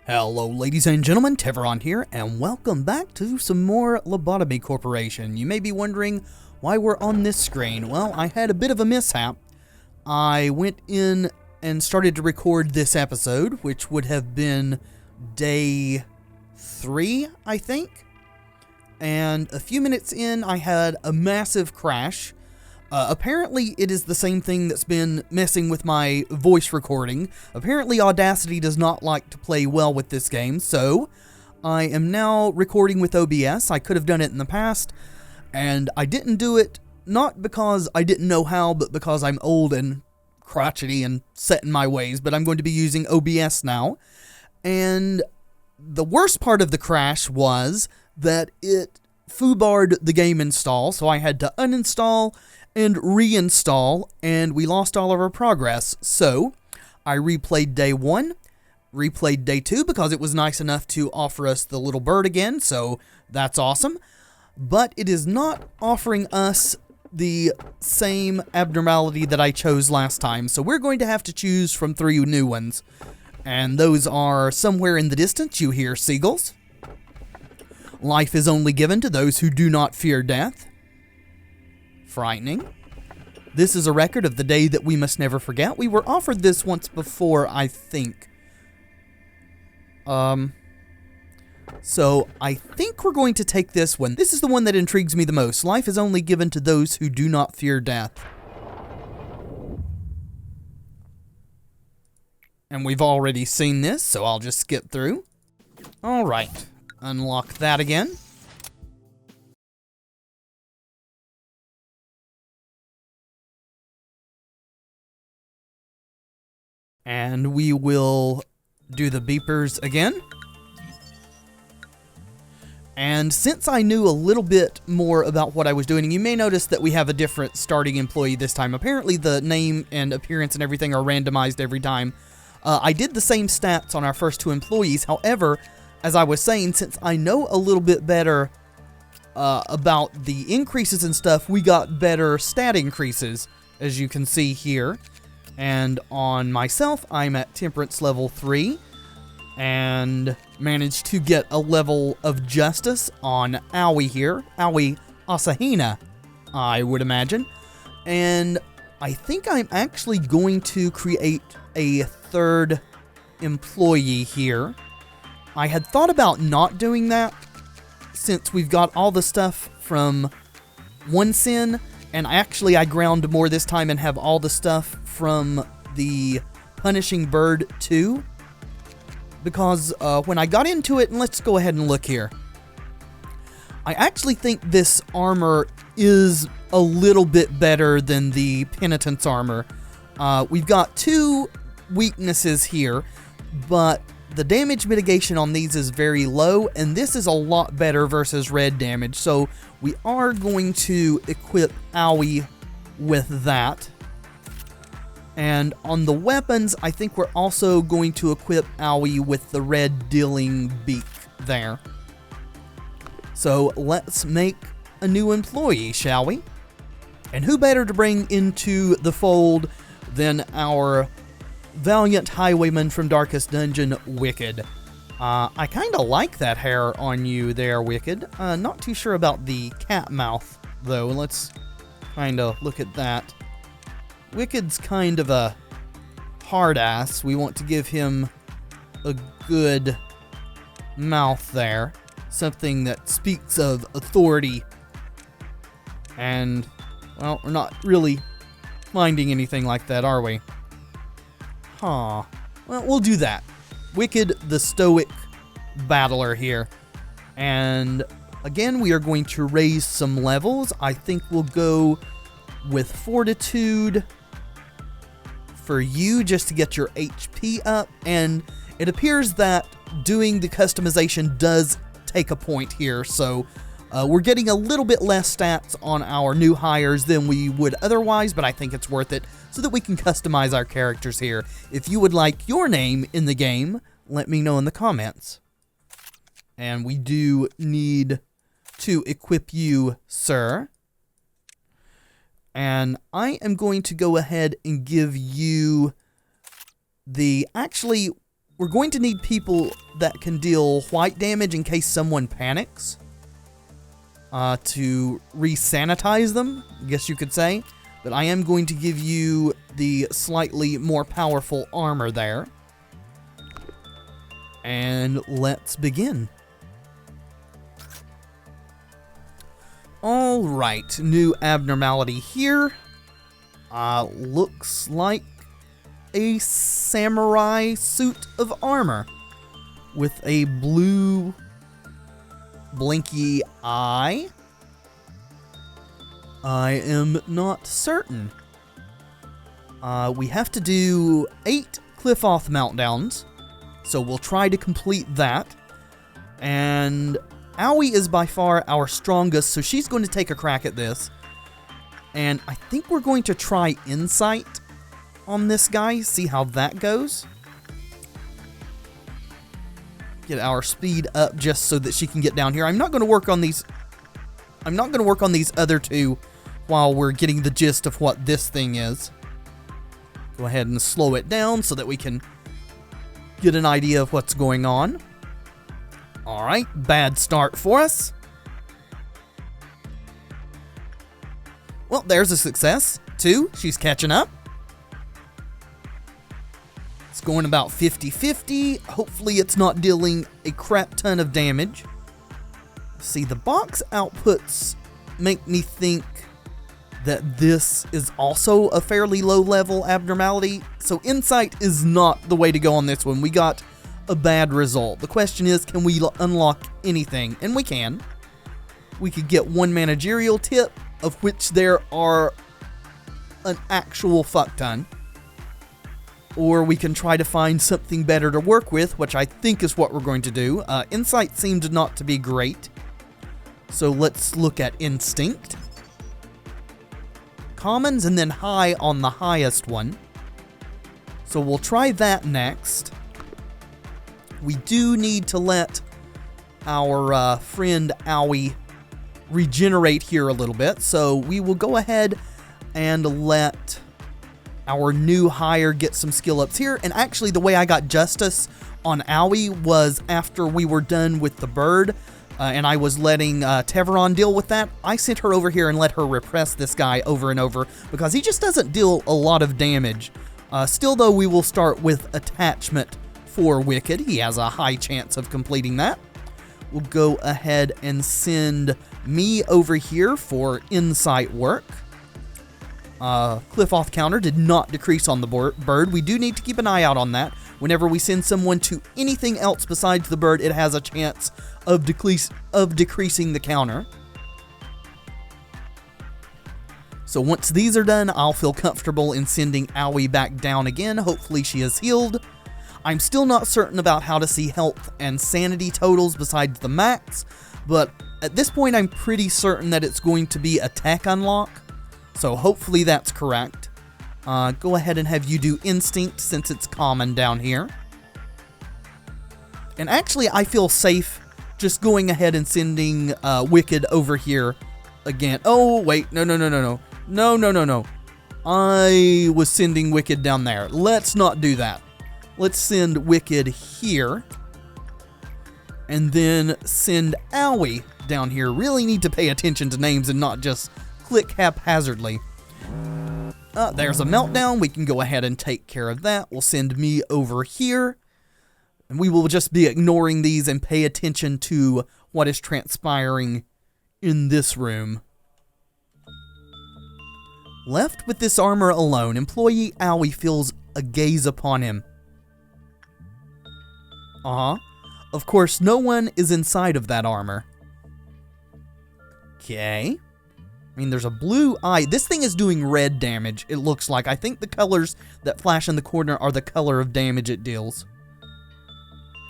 Hello ladies and gentlemen, Tevaron here, and welcome back to some more Lobotomy Corporation. You may be wondering why we're on this screen. Well, I had a bit of a mishap. I went in and started to record this episode, which would have been day 3, I think. And a few minutes in, I had a massive crash. Apparently, it is the same thing that's been messing with my voice recording. Apparently, Audacity does not like to play well with this game, so I am now recording with OBS. I could have done it in the past, and I didn't do it not because I didn't know how, but because I'm old and crotchety and set in my ways, but I'm going to be using OBS now. And the worst part of the crash was that it foobarred the game install, so I had to uninstall and reinstall, and we lost all of our progress. So I replayed day 1, replayed day 2 because it was nice enough to offer us the little bird again, so that's awesome. But it is not offering us the same abnormality that I chose last time, so we're going to have to choose from 3 new ones. And those are somewhere in the distance. You hear seagulls. Life is only given to those who do not fear death. Frightening. This is a record of the day that we must never forget. We were offered this once before, I think. So I think we're going to take this one. This is the one that intrigues me the most. Life is only given to those who do not fear death. And we've already seen this, so I'll just skip through. Alright. Unlock that again. And we will do the beepers again. And since I knew a little bit more about what I was doing, you may notice that we have a different starting employee this time. Apparently the name and appearance and everything are randomized every time. I did the same stats on our first 2 employees. However, as I was saying, since I know a little bit better about the increases and stuff, we got better stat increases, as you can see here. And on myself, I'm at Temperance level 3, and managed to get a level of Justice on Aoi here. Aoi Asahina, I would imagine. And I think I'm actually going to create a 3rd employee here. I had thought about not doing that, since we've got all the stuff from One Sin, and actually I ground more this time and have all the stuff from the Punishing Bird 2. Because when I got into it, and let's go ahead and look here. I actually think this armor is a little bit better than the Penitent's armor. We've got 2 weaknesses here, but the damage mitigation on these is very low, and this is a lot better versus red damage. So we are going to equip Aoi with that. And on the weapons, I think we're also going to equip Aoi with the red dealing beak there. So let's make a new employee, shall we? And who better to bring into the fold than our valiant highwayman from Darkest Dungeon, Wicked. I kind of like that hair on you there, Wicked. Not too sure about the cat mouth, though. Let's kind of look at that. Wicked's kind of a hard ass. We want to give him a good mouth there. Something that speaks of authority. And, well, we're not really finding anything like that, are we? Huh. Well, we'll do that. Wicked, the stoic battler here. And again, we are going to raise some levels. I think we'll go with Fortitude for you, just to get your HP up. And it appears that doing the customization does take a point here. So we're getting a little bit less stats on our new hires than we would otherwise, but I think it's worth it so that we can customize our characters here. If you would like your name in the game, let me know in the comments. And we do need to equip you, sir. And I am going to go ahead and give you the... Actually, we're going to need people that can deal white damage in case someone panics. To re-sanitize them, I guess you could say. But I am going to give you the slightly more powerful armor there. And let's begin. Alright, new abnormality here. Looks like a samurai suit of armor with a blue blinky eye. I am not certain. We have to do 8 cliff-off meltdowns, so we'll try to complete that. And Aoi is by far our strongest, so she's going to take a crack at this. And I think we're going to try Insight on this guy, see how that goes. Get our speed up just so that she can get down here. I'm not going to work on these other two while we're getting the gist of what this thing is. Go ahead and slow it down so that we can get an idea of what's going on. Alright, bad start for us. Well, there's a success. 2, she's catching up. It's going about 50-50. Hopefully it's not dealing a crap ton of damage. See, the box outputs make me think that this is also a fairly low level abnormality. So Insight is not the way to go on this one. We got a bad result. The question is, can we unlock anything? And we can. We could get 1 managerial tip, of which there are an actual fuck ton. Or we can try to find something better to work with, which I think is what we're going to do. Insight seemed not to be great. So let's look at Instinct. Commons and then High on the highest one. So we'll try that next. We do need to let our friend Aoi regenerate here a little bit. So we will go ahead and let our new hire get some skill ups here. And actually the way I got Justice on Aoi was after we were done with the bird. And I was letting Tevaron deal with that. I sent her over here and let her repress this guy over and over because he just doesn't deal a lot of damage. Still though, we will start with Attachment for Wicked. He has a high chance of completing that. We'll go ahead and send me over here for Insight work. Cliff-off counter did not decrease on the bird. We do need to keep an eye out on that. Whenever we send someone to anything else besides the bird, it has a chance of decreasing the counter. So once these are done, I'll feel comfortable in sending Aoi back down again. Hopefully she is healed. I'm still not certain about how to see health and sanity totals besides the max, but at this point I'm pretty certain that it's going to be attack unlock. So hopefully that's correct. Go ahead and have you do Instinct since it's common down here. And actually I feel safe just going ahead and sending Wicked over here again. Oh, wait. No. No. I was sending Wicked down there. Let's not do that. Let's send Wicked here. And then send Aoi down here. Really need to pay attention to names and not just click haphazardly. There's a meltdown. We can go ahead and take care of that. We'll send me over here. And we will just be ignoring these and pay attention to what is transpiring in this room. Left with this armor alone, employee Aoi feels a gaze upon him. Of course, no one is inside of that armor. Okay. I mean, there's a blue eye. This thing is doing red damage, it looks like. I think the colors that flash in the corner are the color of damage it deals.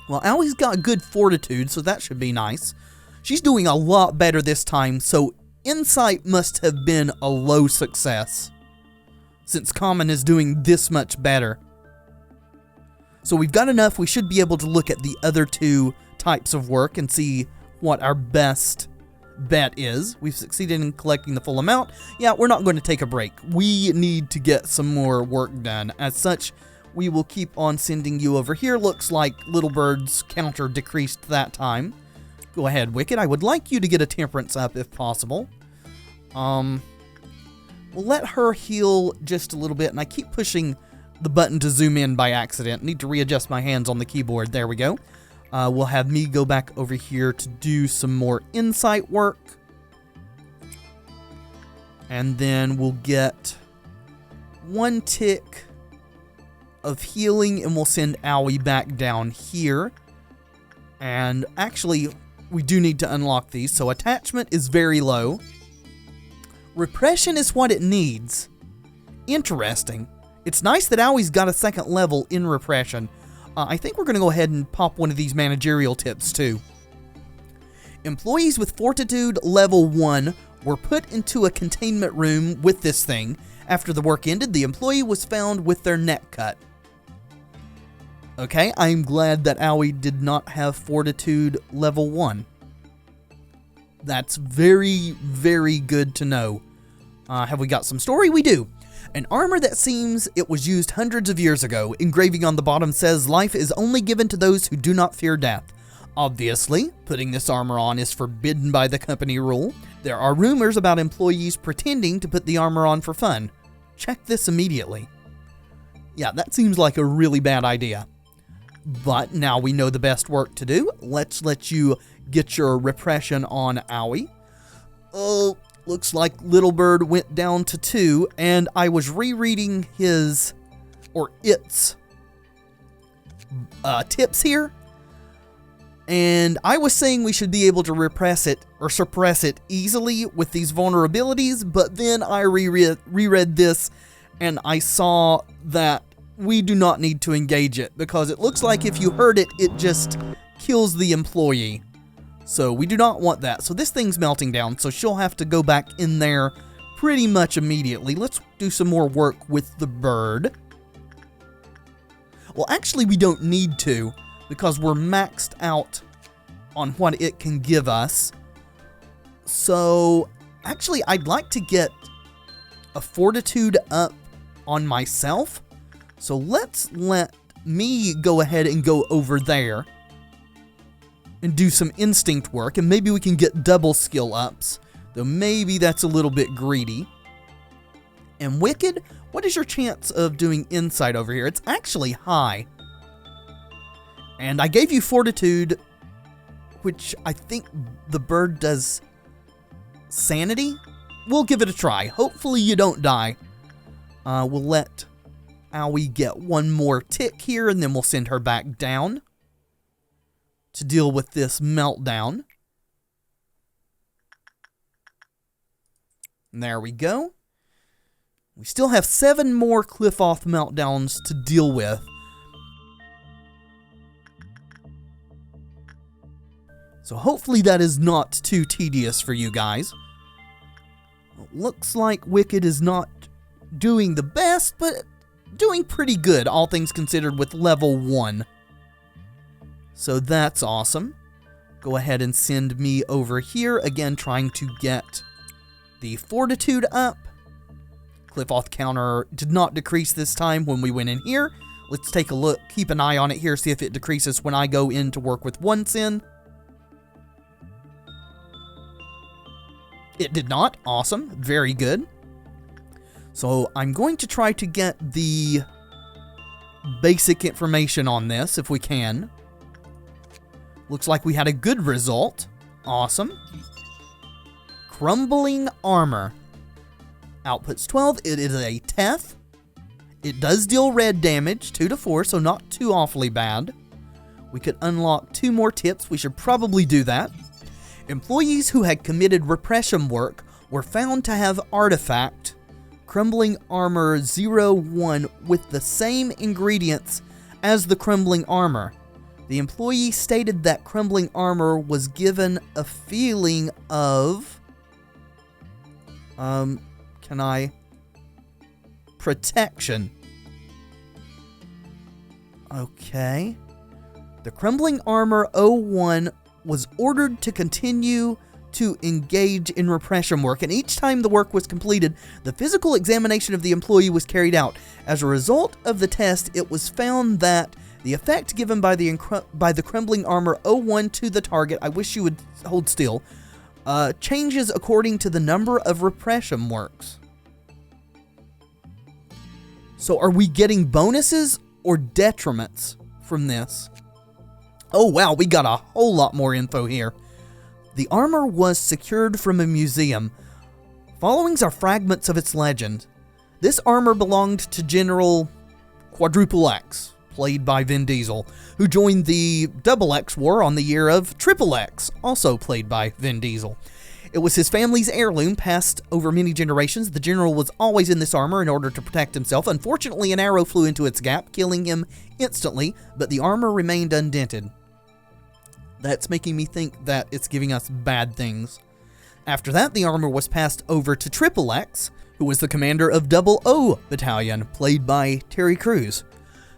Well, Aoi's got good fortitude, so that should be nice. She's doing a lot better this time, so Insight must have been a low success, since Common is doing this much better. So we've got enough. We should be able to look at the other 2 types of work and see what our best bet is. We've succeeded in collecting the full amount. Yeah, we're not going to take a break. We need to get some more work done. As such, we will keep on sending you over here. Looks like Little Bird's counter decreased that time. Go ahead, Wicked. I would like you to get a temperance up if possible. We'll let her heal just a little bit, and I keep pushing the button to zoom in by accident. Need to readjust my hands on the keyboard. There we go. We'll have me go back over here to do some more insight work. And then we'll get 1 tick of healing, and we'll send Owie back down here. And actually, we do need to unlock these. So attachment is very low. Repression is what it needs. Interesting. It's nice that Owie's got a 2nd level in Repression. I think we're going to go ahead and pop one of these managerial tips too. Employees with Fortitude level 1 were put into a containment room with this thing. After the work ended, the employee was found with their neck cut. Okay, I'm glad that Owie did not have Fortitude level 1. That's very, very good to know. Have we got some story? We do. An armor that seems it was used hundreds of years ago. Engraving on the bottom says, "Life is only given to those who do not fear death." Obviously, putting this armor on is forbidden by the company rule. There are rumors about employees pretending to put the armor on for fun. Check this immediately. Yeah, that seems like a really bad idea. But now we know the best work to do. Let's let you get your repression on Owie. Oh, looks like Little Bird went down to 2, and I was rereading its tips here. And I was saying we should be able to repress it or suppress it easily with these vulnerabilities, but then I reread this and I saw that we do not need to engage it because it looks like if you hurt it, it just kills the employee. So we do not want that. So this thing's melting down, so she'll have to go back in there pretty much immediately. Let's do some more work with the bird. Well, actually we don't need to, because we're maxed out on what it can give us. So, actually, I'd like to get a Fortitude up on myself. So let's let me go ahead and go over there and do some instinct work, and maybe we can get double skill ups, though maybe that's a little bit greedy. And Wicked, what is your chance of doing insight over here? It's actually high. And I gave you Fortitude, which I think the bird does sanity. We'll give it a try. Hopefully you don't die. We'll let Owie get 1 more tick here, and then we'll send her back down to deal with this meltdown. And there we go. We still have 7 more Cliff-Off meltdowns to deal with. So hopefully that is not too tedious for you guys. Looks like Wicked is not doing the best, but doing pretty good, all things considered, with level 1. So that's awesome. Go ahead and send me over here, again trying to get the Fortitude up. Cliff-Off counter did not decrease this time when we went in here. Let's take a look, keep an eye on it here, see if it decreases when I go in to work with 1 sin. It did not. Awesome. Very good. So I'm going to try to get the basic information on this if we can. Looks like we had a good result. Awesome. Crumbling armor. Outputs 12. It is a Teth. It does deal red damage, 2 to 4, so not too awfully bad. We could unlock 2 more tips. We should probably do that. Employees who had committed repression work were found to have artifact Crumbling Armor 01 with the same ingredients as the Crumbling Armor. The employee stated that Crumbling Armor was given a feeling of... protection. Okay. The Crumbling Armor 01 was ordered to continue to engage in repression work, and each time the work was completed, the physical examination of the employee was carried out. As a result of the test, it was found that the effect given by the crumbling armor 01 to the target, I wish you would hold still, changes according to the number of repression works. So are we getting bonuses or detriments from this? Oh wow, we got a whole lot more info here. The armor was secured from a museum. Followings are fragments of its legend. This armor belonged to General Quadruple X, played by Vin Diesel, who joined the Double X War on the year of Triple X, also played by Vin Diesel. It was his family's heirloom, passed over many generations. The general was always in this armor in order to protect himself. Unfortunately, an arrow flew into its gap, killing him instantly, but the armor remained undented. That's making me think that it's giving us bad things. After that, the armor was passed over to Triple X, who was the commander of Double O Battalion, played by Terry Crews.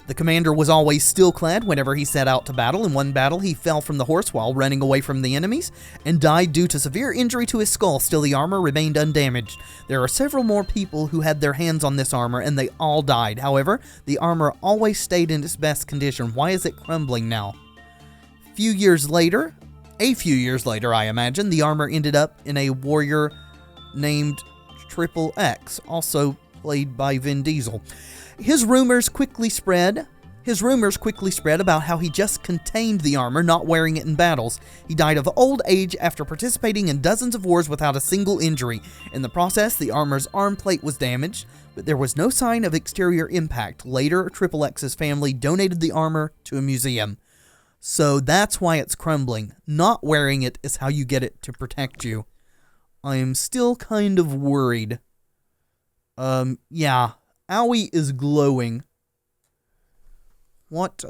The commander was always steel-clad whenever he set out to battle. In one battle, he fell from the horse while running away from the enemies and died due to severe injury to his skull. Still, the armor remained undamaged. There are several more people who had their hands on this armor, and they all died. However, the armor always stayed in its best condition. Why is it crumbling now? A few years later, I imagine, the armor ended up in a warrior named Triple X, also played by Vin Diesel. His rumors quickly spread about how he just contained the armor, not wearing it in battles. He died of old age after participating in dozens of wars without a single injury. In the process, the armor's arm plate was damaged, but there was no sign of exterior impact. Later, Triple X's family donated the armor to a museum. So that's why it's crumbling. Not wearing it is how you get it to protect you. I am still kind of worried. Yeah. Owie is glowing. What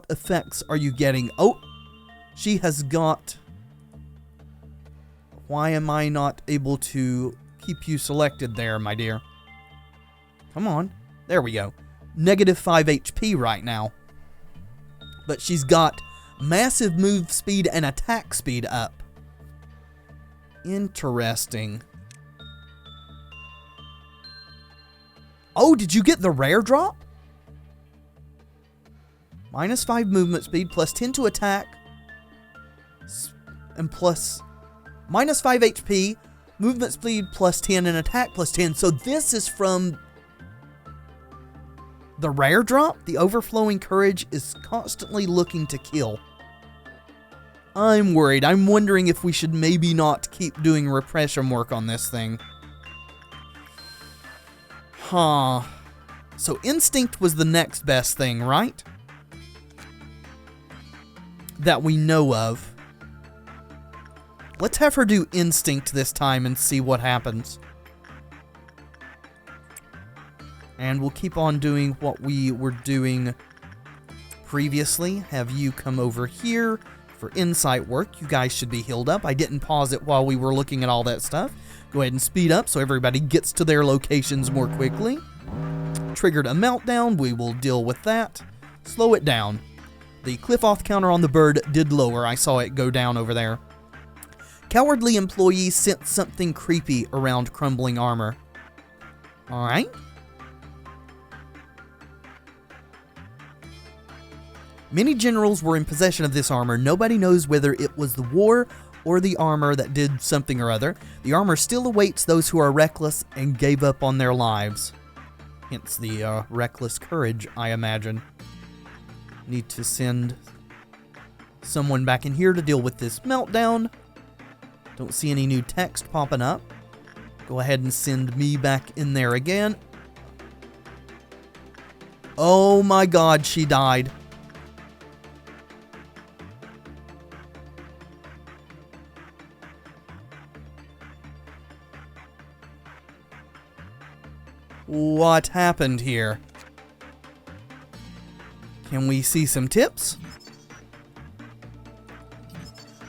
effects are you getting? Oh, she has got... Why am I not able to keep you selected there, my dear? Come on. There we go. Negative 5 HP right now. But she's got massive move speed and attack speed up. Interesting. Oh, did you get the rare drop? Minus 5 movement speed, plus 10 to attack, and plus minus 5 HP, movement speed plus 10, and attack plus 10. So this is from the rare drop. The overflowing courage is constantly looking to kill. I'm worried. I'm wondering if we should maybe not keep doing repression work on this thing. Huh. So instinct was the next best thing, right? That we know of. Let's have her do instinct this time and see what happens. And we'll keep on doing what we were doing previously. Have you come over here for insight work. You guys should be healed up. I didn't pause it while we were looking at all that stuff. Go ahead and speed up so everybody gets to their locations more quickly. Triggered a meltdown. We will deal with that. Slow it down. The cliff off counter on the bird did lower. I saw it go down over there. Cowardly employees sensed something creepy around crumbling armor. Alright. Many generals were in possession of this armor. Nobody knows whether it was the war or the armor that did something or other. The armor still awaits those who are reckless and gave up on their lives. Hence the reckless courage, I imagine. Need to send someone back in here to deal with this meltdown. Don't see any new text popping up. Go ahead and send me back in there again. Oh my god, she died. What happened here? Can we see some tips?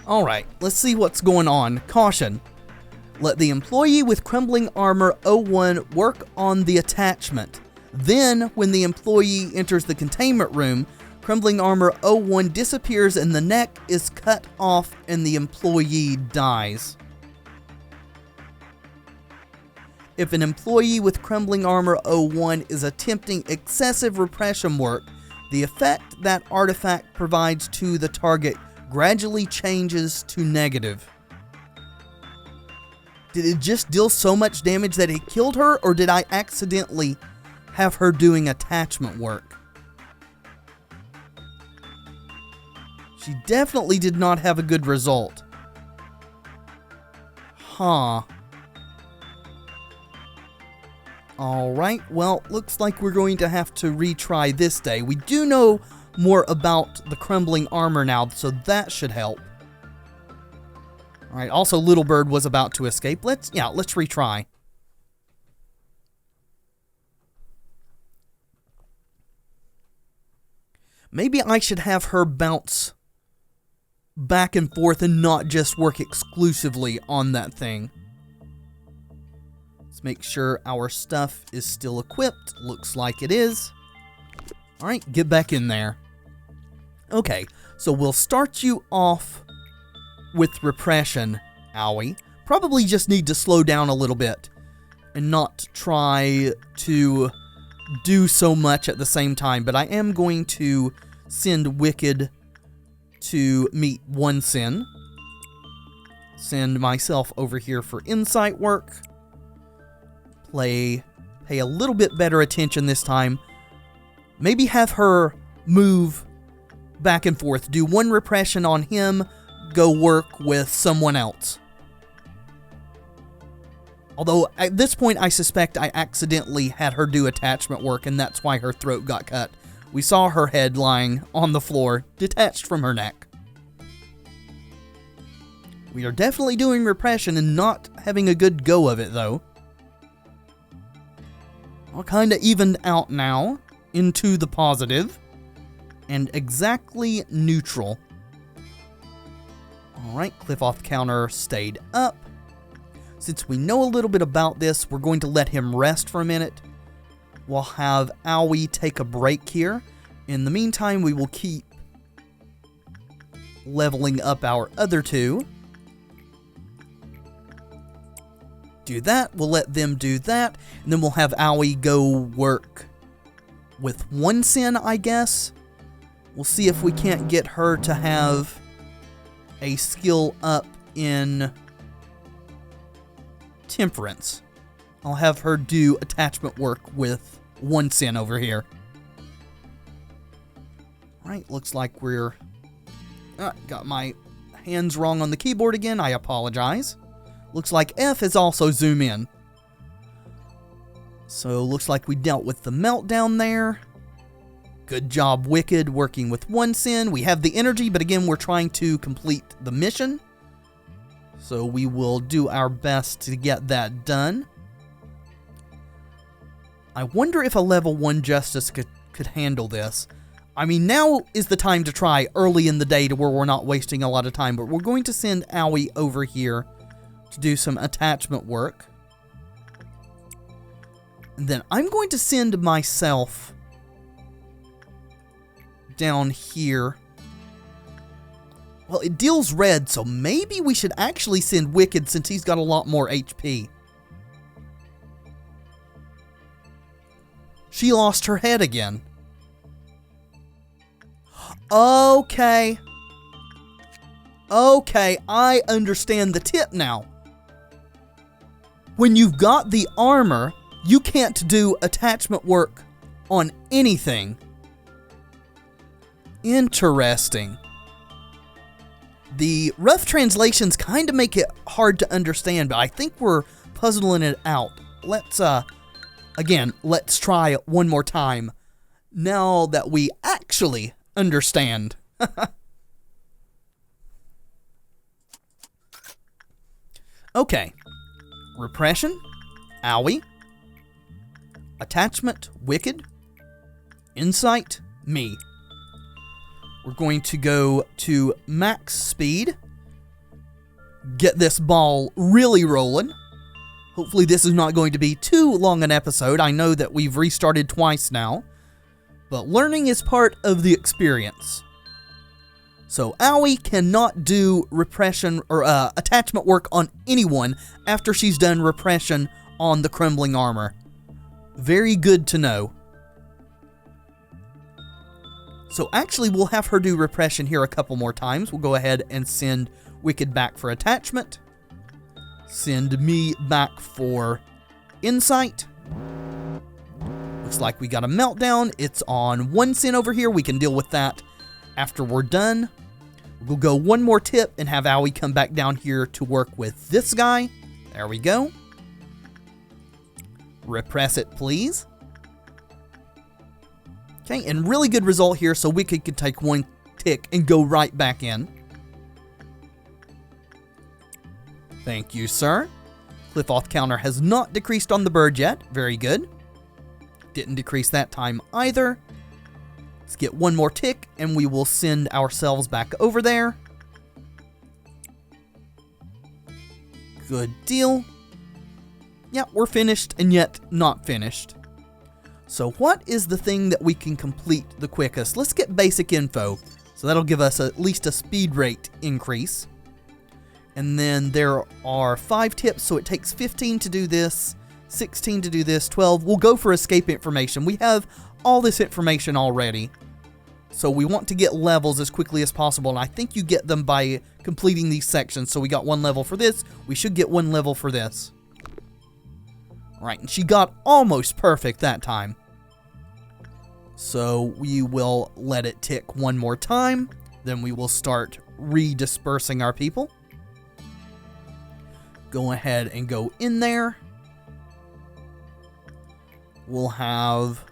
Alright, let's see what's going on. Caution. Let the employee with crumbling armor 01 work on the attachment. Then, when the employee enters the containment room, Crumbling Armor 01 disappears and the neck is cut off and the employee dies. If an employee with Crumbling Armor 01 is attempting excessive repression work, the effect that artifact provides to the target gradually changes to negative. Did it just deal so much damage that it killed her, or did I accidentally have her doing attachment work? She definitely did not have a good result. Huh. Alright, well, looks like we're going to have to retry this day. We do know more about the Crumbling Armor now, so that should help. Alright, also Little Bird was about to escape. Let's retry. Maybe I should have her bounce back and forth and not just work exclusively on that thing. Let's make sure our stuff is still equipped. Looks like it is. Alright, get back in there. Okay, so we'll start you off with Repression, Owie. Probably just need to slow down a little bit and not try to do so much at the same time, but I am going to send Wicked to meet one sin. Send myself over here for insight work. Pay a little bit better attention this time. Maybe have her move back and forth. Do one repression on him, go work with someone else. Although, at this point, I suspect I accidentally had her do attachment work, and that's why her throat got cut. We saw her head lying on the floor, detached from her neck. We are definitely doing repression and not having a good go of it, though. All kind of evened out now into the positive and exactly neutral. Alright, cliff off counter stayed up. Since we know a little bit about this, we're going to let him rest for a minute. We'll have Owie take a break here. In the meantime, we will keep leveling up our other two. Do that, we'll let them do that, and then we'll have Owie go work with one sin, I guess. We'll see if we can't get her to have a skill up in Temperance. I'll have her do attachment work with one sin over here. Alright, looks like we're... got my hands wrong on the keyboard again, I apologize. Looks like F is also zoom in. So, looks like we dealt with the meltdown there. Good job, Wicked, working with one sin. We have the energy, but again, we're trying to complete the mission. So, we will do our best to get that done. I wonder if a level 1 Justice could handle this. I mean, now is the time to try early in the day to where we're not wasting a lot of time, but we're going to send Owie over here to do some attachment work. And then I'm going to send myself down here. Well, it deals red, so maybe we should actually send Wicked since he's got a lot more HP. She lost her head again. Okay. Okay, I understand the tip now. When you've got the armor, you can't do attachment work on anything. Interesting. The rough translations kind of make it hard to understand, but I think we're puzzling it out. Let's try it one more time now that we actually understand. Okay. Repression, Owie. Attachment, Wicked. Insight, me. We're going to go to max speed. Get this ball really rolling. Hopefully this is not going to be too long an episode. I know that we've restarted twice now. but learning is part of the experience. So Aoi cannot do repression or attachment work on anyone after she's done repression on the crumbling armor. Very good to know. So actually we'll have her do repression here a couple more times. We'll go ahead and send Wicked back for attachment. Send me back for insight. Looks like we got a meltdown. It's on 1 cent over here. We can deal with that after we're done. We'll go one more tip and have Aoi come back down here to work with this guy. There we go. Repress it, please. Okay, and really good result here, so Wicked could take 1 tick and go right back in. Thank you, sir. Cliff Off counter has not decreased on the bird yet. Very good. Didn't decrease that time either. Let's get 1 more tick, and we will send ourselves back over there. Good deal. Yeah, we're finished, and yet not finished. So what is the thing that we can complete the quickest? Let's get basic info. So that'll give us at least a speed rate increase. And then there are 5 tips, so it takes 15 to do this, 16 to do this, 12. We'll go for escape information. We have all this information already. So we want to get levels as quickly as possible, and I think you get them by completing these sections. So we got 1 level for this. We should get 1 level for this. Alright, and she got almost perfect that time. So we will let it tick 1 more time. Then we will start redispersing our people. Go ahead and go in there. We'll have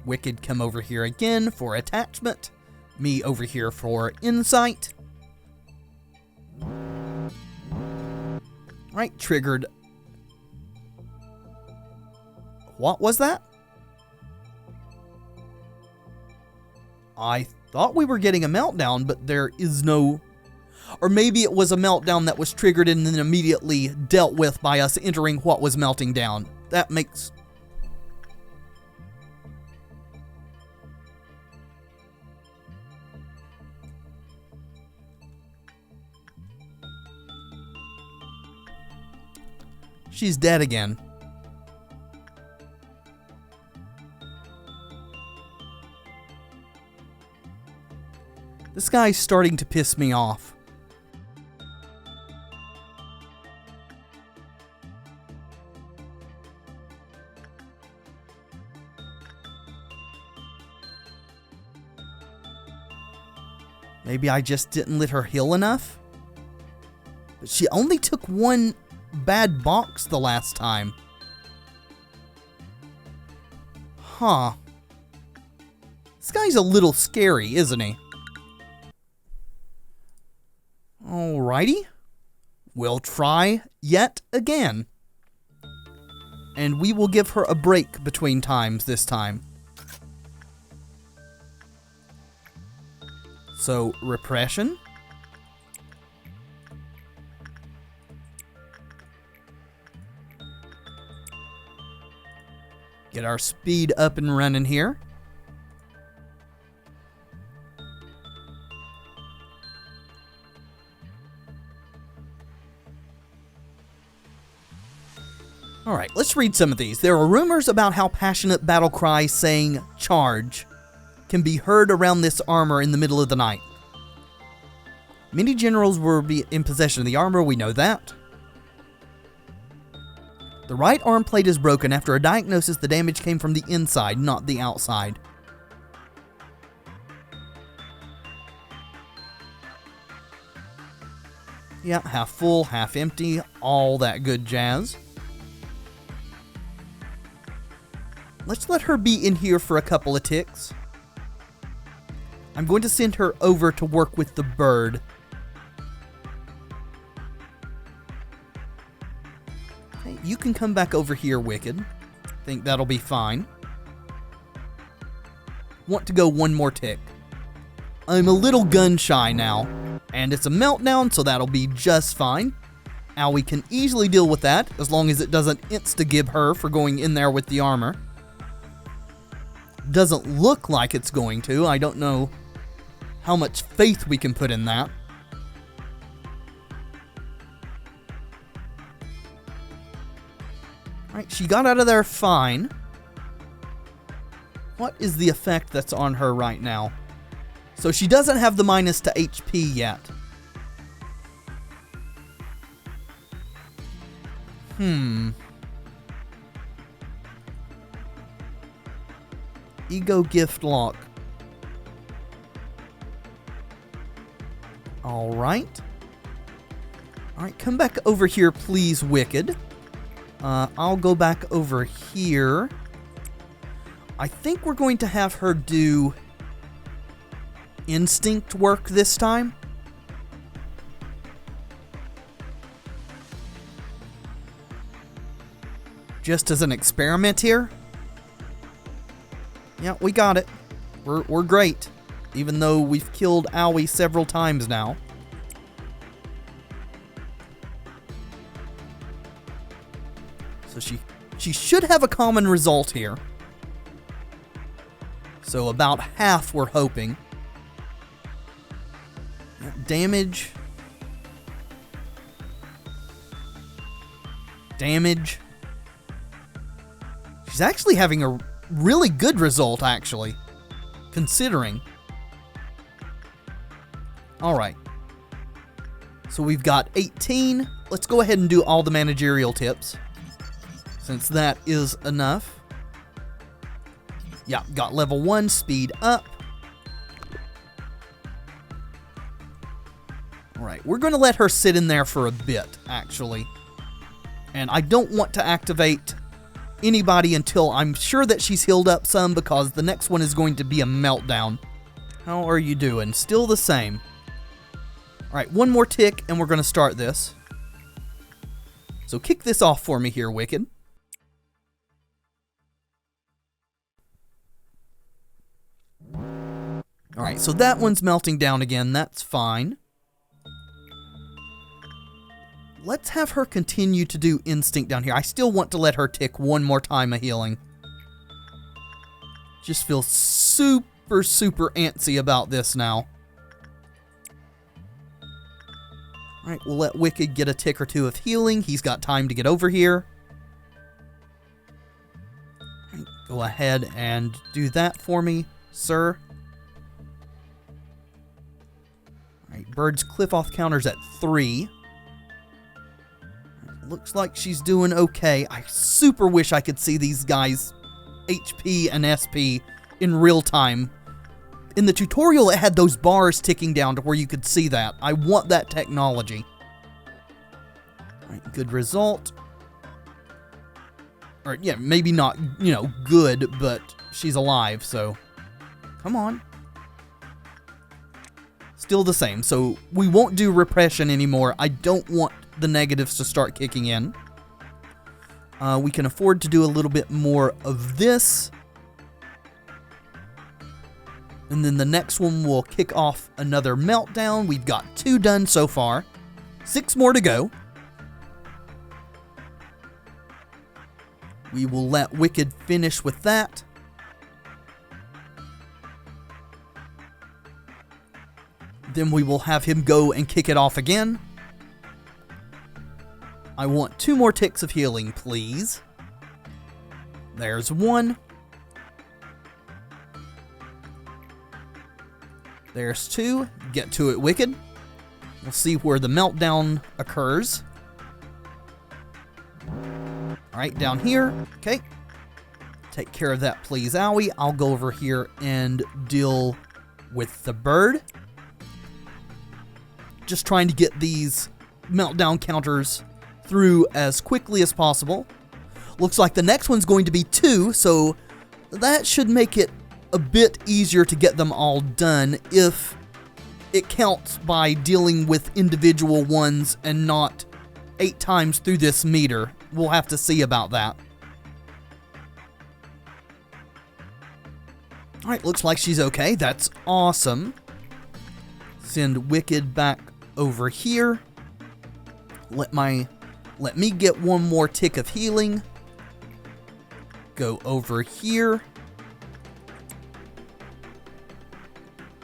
Wicked come over here again for attachment. Me over here for insight. Right, triggered. What was that? I thought we were getting a meltdown, but there is no... Or maybe it was a meltdown that was triggered and then immediately dealt with by us entering what was melting down. That makes... She's dead again. This guy's starting to piss me off. Maybe I just didn't let her heal enough? But she only took 1 bad box the last time. Huh. This guy's a little scary, isn't he? Alrighty. We'll try yet again. And we will give her a break between times this time. So, repression. Get our speed up and running here. Alright, let's read some of these. There are rumors about how passionate battle cries saying, "Charge," can be heard around this armor in the middle of the night. Many generals will be in possession of the armor, we know that. The right arm plate is broken. After a diagnosis, the damage came from the inside, not the outside. Yeah, half full, half empty, all that good jazz. Let's let her be in here for a couple of ticks. I'm going to send her over to work with the bird. Okay, you can come back over here, Wicked. Think that'll be fine. Want to go 1 more tick. I'm a little gun shy now, and it's a meltdown, so that'll be just fine. Aoi can easily deal with that, as long as it doesn't insta-gib her for going in there with the armor. Doesn't look like it's going to. I don't know how much faith we can put in that. Alright, she got out of there fine. What is the effect that's on her right now? So she doesn't have the minus to HP yet. Ego gift lock. Alright. Alright, come back over here, please, Wicked. I'll go back over here. I think we're going to have her do instinct work this time. Just as an experiment here. Yeah, we got it. We're great. Even though we've killed Owie several times now. So she should have a common result here. So about half we're hoping. Yeah, damage. Damage. She's actually having a really good result, actually. Considering. Alright. So we've got 18. Let's go ahead and do all the managerial tips. Since that is enough. Yeah, got level 1, speed up. Alright, we're going to let her sit in there for a bit, actually. And I don't want to activate anybody until I'm sure that she's healed up some, because the next one is going to be a meltdown. How are you doing? Still the same. Alright, one more tick and we're going to start this. So kick this off for me here, Wicked. Alright, so that one's melting down again. That's fine. Let's have her continue to do instinct down here. I still want to let her tick one more time of healing. Just feel super, super antsy about this now. Alright, we'll let Wicked get a tick or two of healing. He's got time to get over here. Right, go ahead and do that for me, sir. Alright, Bird's Cliff Off counter's at 3. Looks like she's doing okay. I super wish I could see these guys' HP and SP in real time. In the tutorial, it had those bars ticking down to where you could see that. I want that technology. Alright, good result. Or, yeah, maybe not, you know, good, but she's alive, so... Come on. Still the same, so we won't do repression anymore. I don't want the negatives to start kicking in. We can afford to do a little bit more of this. And then the next one will kick off another meltdown. We've got 2 done so far. 6 more to go. We will let Wicked finish with that. Then we will have him go and kick it off again. I want 2 more ticks of healing, please. There's 1. There's 2. Get to it, Wicked. We'll see where the meltdown occurs. Alright, down here. Okay. Take care of that, please, Owie. I'll go over here and deal with the bird. Just trying to get these meltdown counters through as quickly as possible. Looks like the next one's going to be 2, so that should make it a bit easier to get them all done if it counts by dealing with individual ones and not 8 times through this meter. We'll have to see about that. Alright, looks like she's okay. That's awesome. Send Wicked back over here. Let me get 1 more tick of healing. Go over here.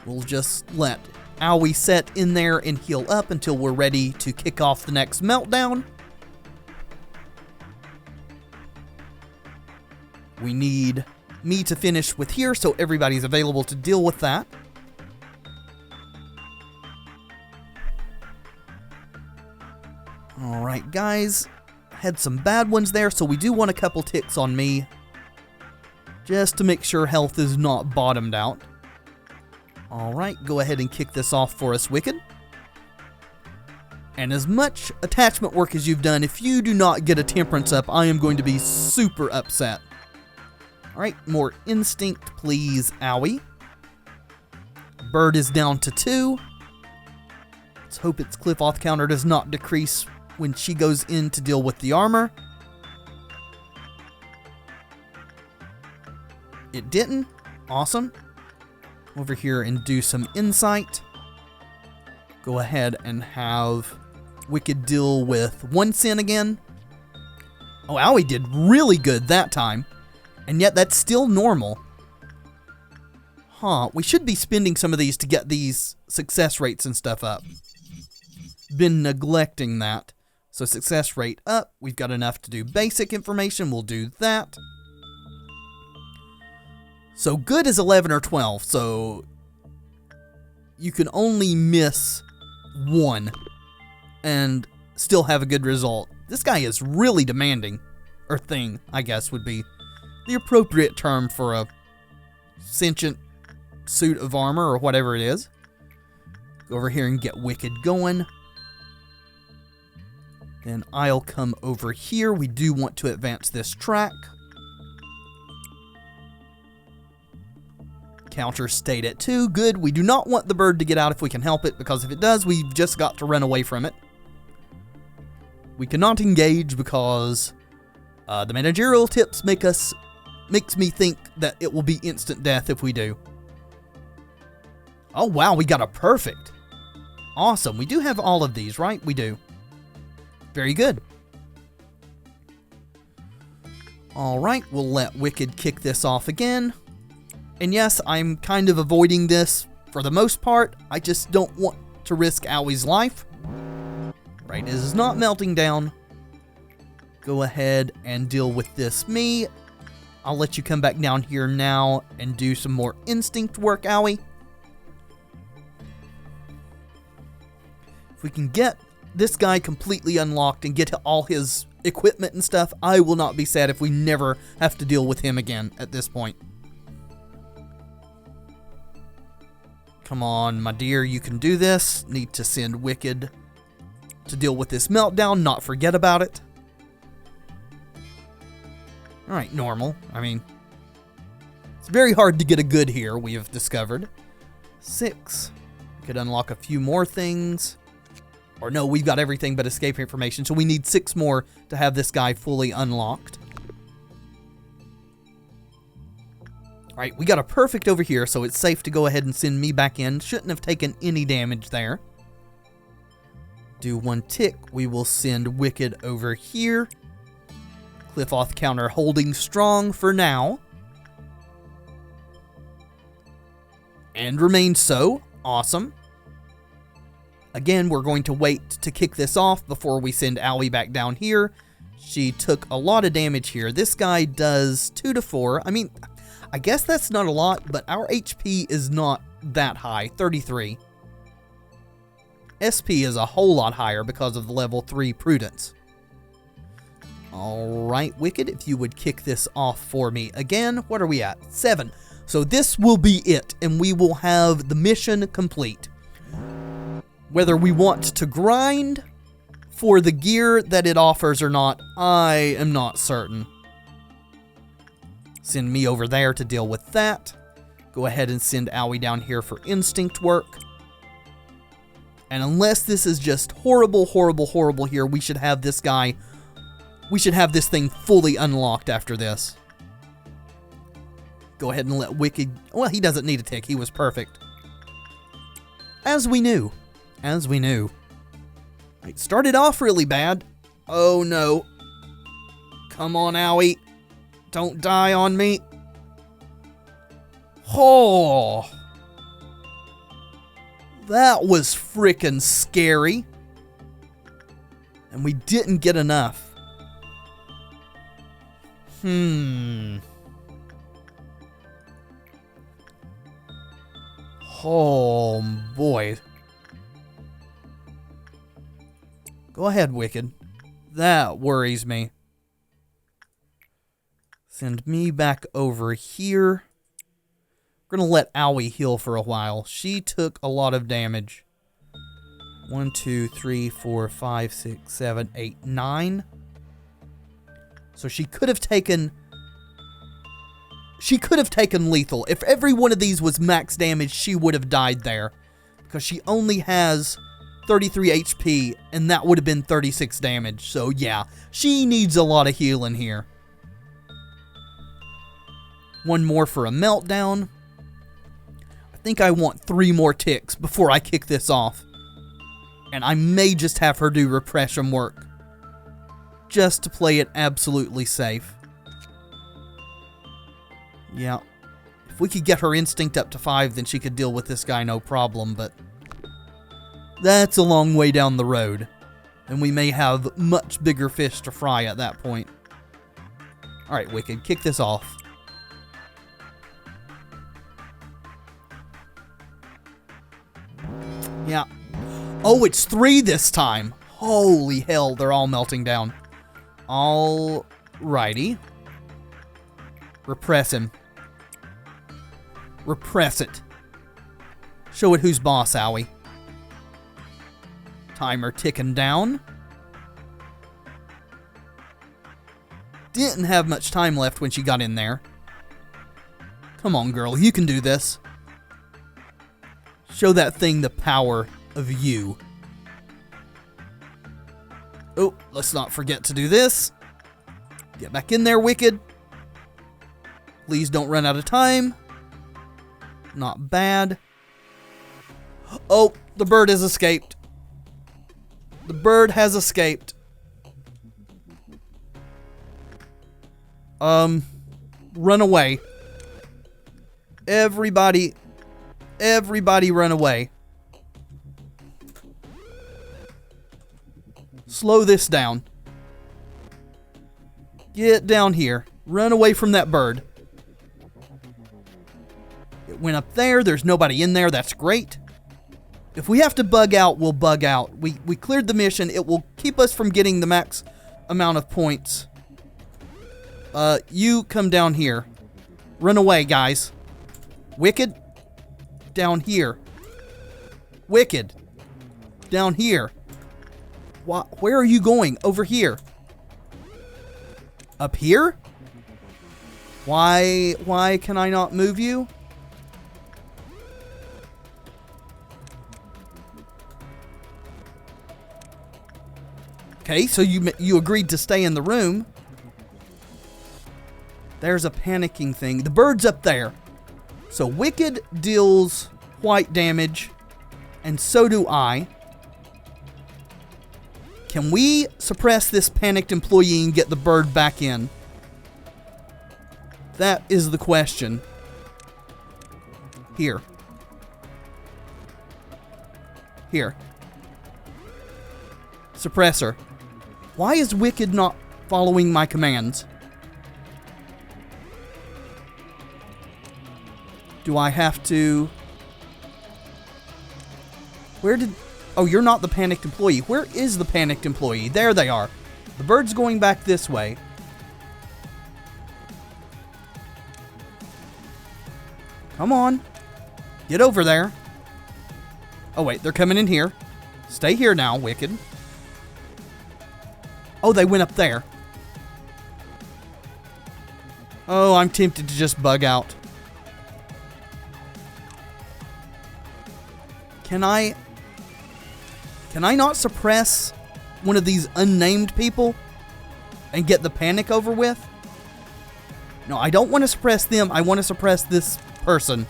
We'll just let Owie set in there and heal up until we're ready to kick off the next meltdown. We need me to finish with here so everybody's available to deal with that. Alright guys, had some bad ones there, so we do want a couple ticks on me, just to make sure health is not bottomed out. Alright, go ahead and kick this off for us, Wicked. And as much attachment work as you've done, if you do not get a temperance up, I am going to be super upset. Alright, more instinct, please, Owie. Bird is down to 2. Let's hope its cliff off counter does not decrease when she goes in to deal with the armor. It didn't. Awesome. Over here and do some insight. Go ahead and have Wicked deal with 1 sin again. Oh, Owie did really good that time. And yet that's still normal. Huh, we should be spending some of these to get these success rates and stuff up. Been neglecting that. So success rate up. We've got enough to do basic information. We'll do that. So good is 11 or 12. So you can only miss 1 and still have a good result. This guy is really demanding. Or thing, I guess, would be the appropriate term for a sentient suit of armor or whatever it is. Go over here and get Wicked going. Then I'll come over here. We do want to advance this track. Counter stayed at 2. Good. We do not want the bird to get out if we can help it, because if it does, we've just got to run away from it. We cannot engage because the managerial tips makes me think that it will be instant death if we do. Oh wow, we got a perfect. Awesome. We do have all of these, right? We do. Very good. Alright, we'll let Wicked kick this off again. And yes, I'm kind of avoiding this for the most part. I just don't want to risk Owie's life. Right, this is not melting down. Go ahead and deal with this, me. I'll let you come back down here now and do some more instinct work, Owie. If we can get this guy completely unlocked and get all his equipment and stuff, I will not be sad if we never have to deal with him again at this point. Come on, my dear, you can do this. Need to send Wicked to deal with this meltdown, not forget about it. Alright, normal. I mean, it's very hard to get a good here, we have discovered. 6. We could unlock a few more things. Or no, we've got everything but escape information, so we need 6 more to have this guy fully unlocked. Alright, we got a perfect over here, so it's safe to go ahead and send me back in. Shouldn't have taken any damage there. Do 1 tick. We will send Wicked over here. Cliff off counter holding strong for now. And remains so. Awesome. Again, we're going to wait to kick this off before we send Owie back down here. She took a lot of damage here. This guy does 2 to 4. I mean, I guess that's not a lot, but our HP is not that high, 33. SP is a whole lot higher because of the level 3 Prudence. Alright, Wicked, if you would kick this off for me again. What are we at? 7. So this will be it, and we will have the mission complete. Whether we want to grind for the gear that it offers or not, I am not certain. Send me over there to deal with that. Go ahead and send Owie down here for instinct work. And unless this is just horrible, horrible, horrible here, we should have this guy... We should have this thing fully unlocked after this. Go ahead and let Wicked... Well, he doesn't need a tick. He was perfect. As we knew. As we knew. It started off really bad. Oh, no. Come on, Owie. Don't die on me. Oh. That was freaking scary. And we didn't get enough. Oh, boy. Go ahead, Wicked. That worries me. Send me back over here. We're going to let Owie heal for a while. She took a lot of damage. 1, 2, 3, 4, 5, 6, 7, 8, 9. So she could have taken... She could have taken lethal. If every one of these was max damage, she would have died there. Because she only has 33 HP, and that would have been 36 damage. So yeah, she needs a lot of healing here. One more for a meltdown. I think I want 3 more ticks before I kick this off. And I may just have her do repression work. Just to play it absolutely safe. Yeah. If we could get her instinct up to 5, then she could deal with this guy no problem, but that's a long way down the road. And we may have much bigger fish to fry at that point. Alright, Wicked, kick this off. Yeah. Oh, it's 3 this time. Holy hell, they're all melting down. Alrighty. Repress him. Repress it. Show it who's boss, Owie. Timer ticking down. Didn't have much time left when she got in there. Come on, girl, you can do this. Show that thing the power of you. Oh, let's not forget to do this. Get back in there, Wicked. Please don't run out of time. Not bad. Oh, the bird has escaped. The bird has escaped. Run away. Everybody run away. Slow this down. Get down here. Run away from that bird. It went up there. There's nobody in there. That's great. If we have to bug out, we'll bug out. We cleared the mission. It will keep us from getting the max amount of points. You come down here. Run away, guys. Wicked. Down here. Wicked. Down here. Where are you going? Over here. Up here? Why can I not move you? Okay, so you agreed to stay in the room. There's a panicking thing. The bird's up there. So Wicked deals white damage, and so do I. Can we suppress this panicked employee and get the bird back in? That is the question. Here. Here. Suppressor. Why is Wicked not following my commands? Do I have to... Where did... Oh, you're not the panicked employee. Where is the panicked employee? There they are. The bird's going back this way. Come on. Get over there. Oh, wait. They're coming in here. Stay here now, Wicked. Oh, they went up there. Oh, I'm tempted to just bug out. Can I not suppress one of these unnamed people and get the panic over with? No, I don't want to suppress them. I want to suppress this person.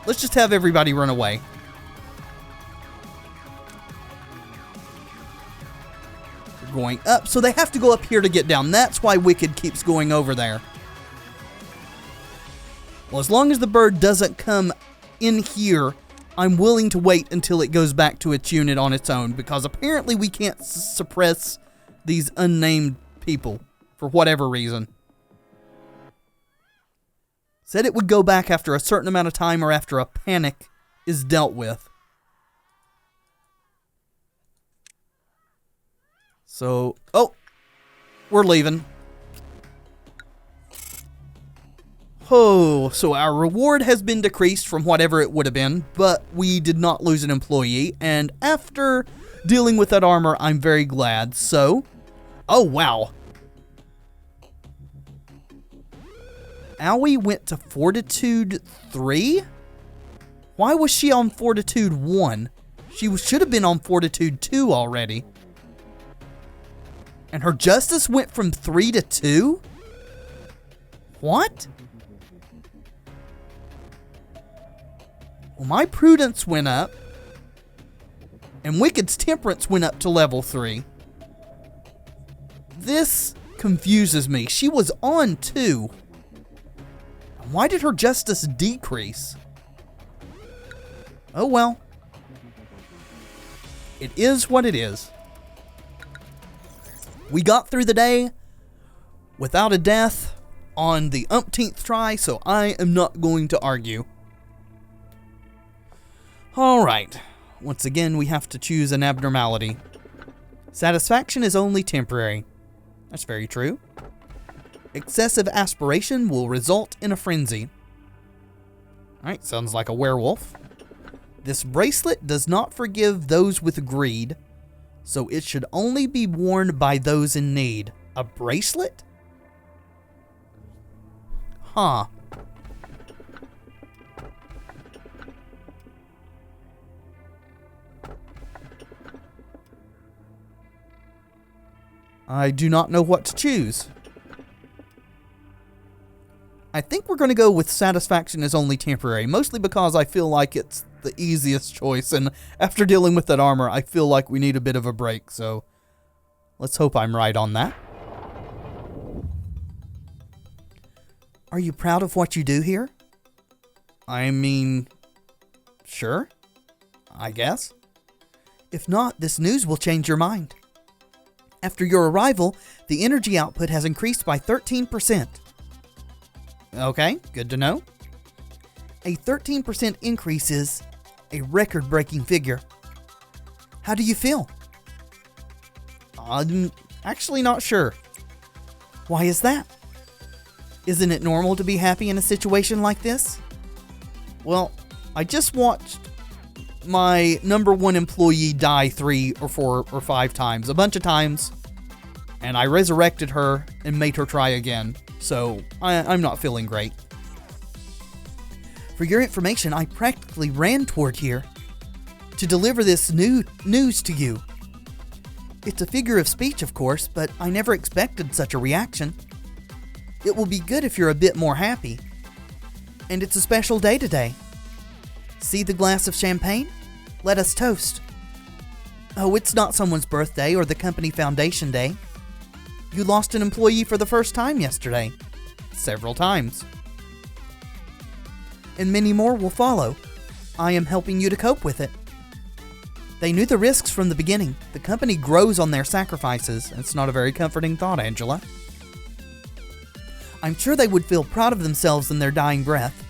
Let's just have everybody run away. They're going up, so they have to go up here to get down. That's why Wicked keeps going over there. Well, as long as the bird doesn't come in here, I'm willing to wait until it goes back to its unit on its own, because apparently we can't suppress these unnamed people for whatever reason. Said it would go back after a certain amount of time or after a panic is dealt with. So, oh, we're leaving. Oh, so our reward has been decreased from whatever it would have been, but we did not lose an employee, and after dealing with that armor, I'm very glad. So, oh wow. Owie went to Fortitude 3? Why was she on Fortitude 1? She should have been on Fortitude 2 already. And her Justice went from 3 to 2? What? Well, my Prudence went up, and Wicked's Temperance went up to level 3. This confuses me. She was on 2. Why did her Justice decrease? Oh well. It is what it is. We got through the day without a death on the umpteenth try, so I am not going to argue. Alright, once again we have to choose an abnormality. Satisfaction is only temporary. That's very true. Excessive aspiration will result in a frenzy. Alright, sounds like a werewolf. This bracelet does not forgive those with greed, so it should only be worn by those in need. A bracelet? Huh. I do not know what to choose. I think we're going to go with satisfaction is only temporary, mostly because I feel like it's the easiest choice, and after dealing with that armor, I feel like we need a bit of a break, so let's hope I'm right on that. Are you proud of what you do here? I mean, sure, I guess. If not, this news will change your mind. After your arrival, the energy output has increased by 13%. Okay, good to know. A 13% increase is a record-breaking figure. How do you feel? I'm actually not sure. Why is that? Isn't it normal to be happy in a situation like this? Well, I just watched my number one employee die 3 or 4 or 5 times, a bunch of times, and I resurrected her and made her try again, so I'm not feeling great. For your information, I practically ran toward here to deliver this news to you. It's a figure of speech, of course, but I never expected such a reaction. It will be good if you're a bit more happy. And it's a special day today. See the glass of champagne? Let us toast. Oh, it's not someone's birthday or the company foundation day. You lost an employee for the first time yesterday. Several times. And many more will follow. I am helping you to cope with it. They knew the risks from the beginning. The company grows on their sacrifices. It's not a very comforting thought, Angela. I'm sure they would feel proud of themselves in their dying breath.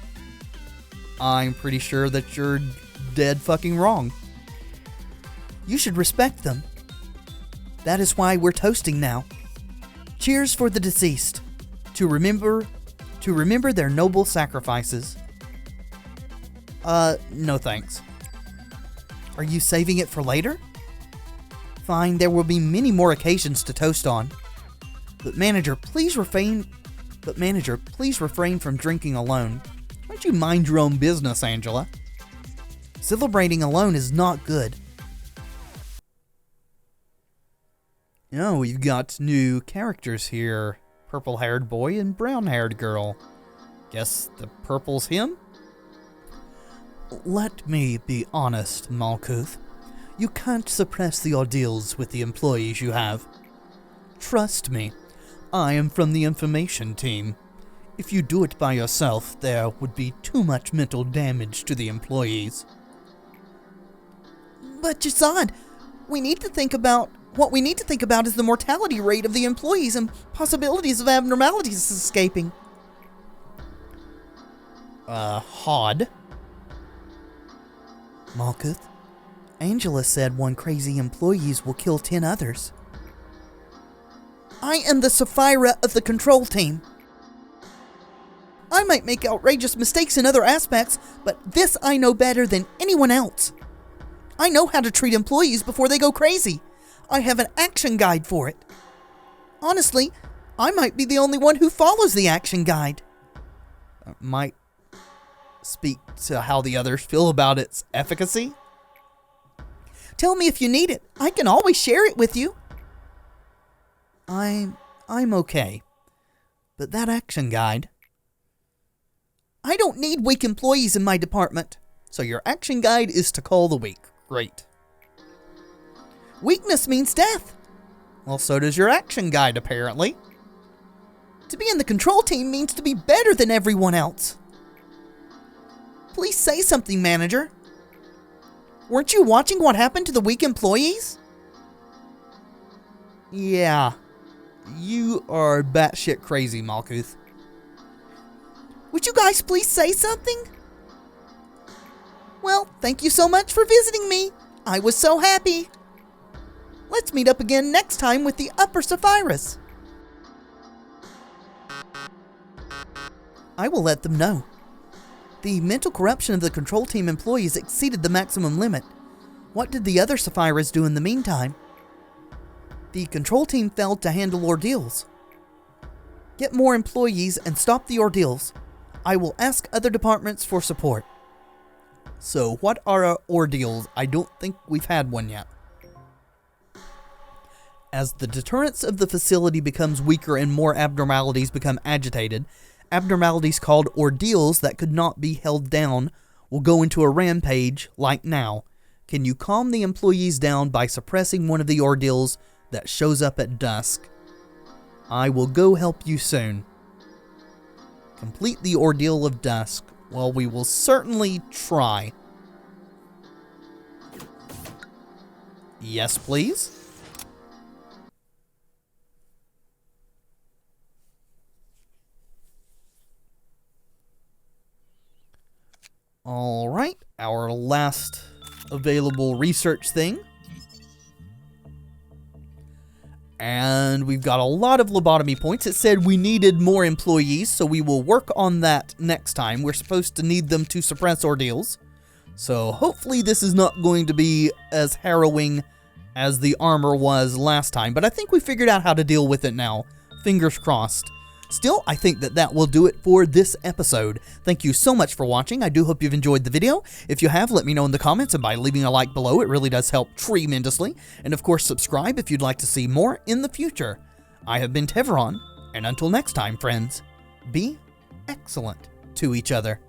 I'm pretty sure that you're dead fucking wrong. You should respect them. That is why we're toasting now. Cheers for the deceased. To remember their noble sacrifices. No thanks. Are you saving it for later? Fine, there will be many more occasions to toast on. But manager, please refrain from drinking alone. Why don't you mind your own business, Angela? Celebrating alone is not good. Oh, we've got new characters here. Purple-haired boy and brown-haired girl. Guess the purple's him? Let me be honest, Malkuth. You can't suppress the ordeals with the employees you have. Trust me, I am from the information team. If you do it by yourself, there would be too much mental damage to the employees. But Jasad, what we need to think about is the mortality rate of the employees and possibilities of abnormalities escaping. Hod? Malkuth, Angela said one crazy employees will kill 10 others. I am the Sapphira of the control team. I might make outrageous mistakes in other aspects, but this I know better than anyone else. I know how to treat employees before they go crazy. I have an action guide for it. Honestly, I might be the only one who follows the action guide. Might speak to how the others feel about its efficacy. Tell me if you need it. I can always share it with you. I'm okay. But that action guide... I don't need weak employees in my department. So your action guide is to call the weak. Great. Weakness means death. Well, so does your action guide, apparently. To be in the control team means to be better than everyone else. Please say something, manager. Weren't you watching what happened to the weak employees? Yeah. You are batshit crazy, Malkuth. Would you guys please say something? Well, thank you so much for visiting me. I was so happy. Let's meet up again next time with the Upper Sapphirus. I will let them know. The mental corruption of the control team employees exceeded the maximum limit. What did the other Sapphirus do in the meantime? The control team failed to handle ordeals. Get more employees and stop the ordeals. I will ask other departments for support. So, what are our ordeals? I don't think we've had one yet. As the deterrence of the facility becomes weaker and more abnormalities become agitated, abnormalities called ordeals that could not be held down will go into a rampage like now. Can you calm the employees down by suppressing one of the ordeals that shows up at dusk? I will go help you soon. Complete the ordeal of dusk. Well, we will certainly try. Yes, please. All right, our last available research thing. And we've got a lot of lobotomy points. It said we needed more employees, so we will work on that next time. We're supposed to need them to suppress ordeals. So hopefully this is not going to be as harrowing as the armor was last time. But I think we figured out how to deal with it now. Fingers crossed. Still, I think that will do it for this episode. Thank you so much for watching. I do hope you've enjoyed the video. If you have, let me know in the comments, and by leaving a like below, it really does help tremendously. And of course, subscribe if you'd like to see more in the future. I have been Tevaron, and until next time, friends, be excellent to each other.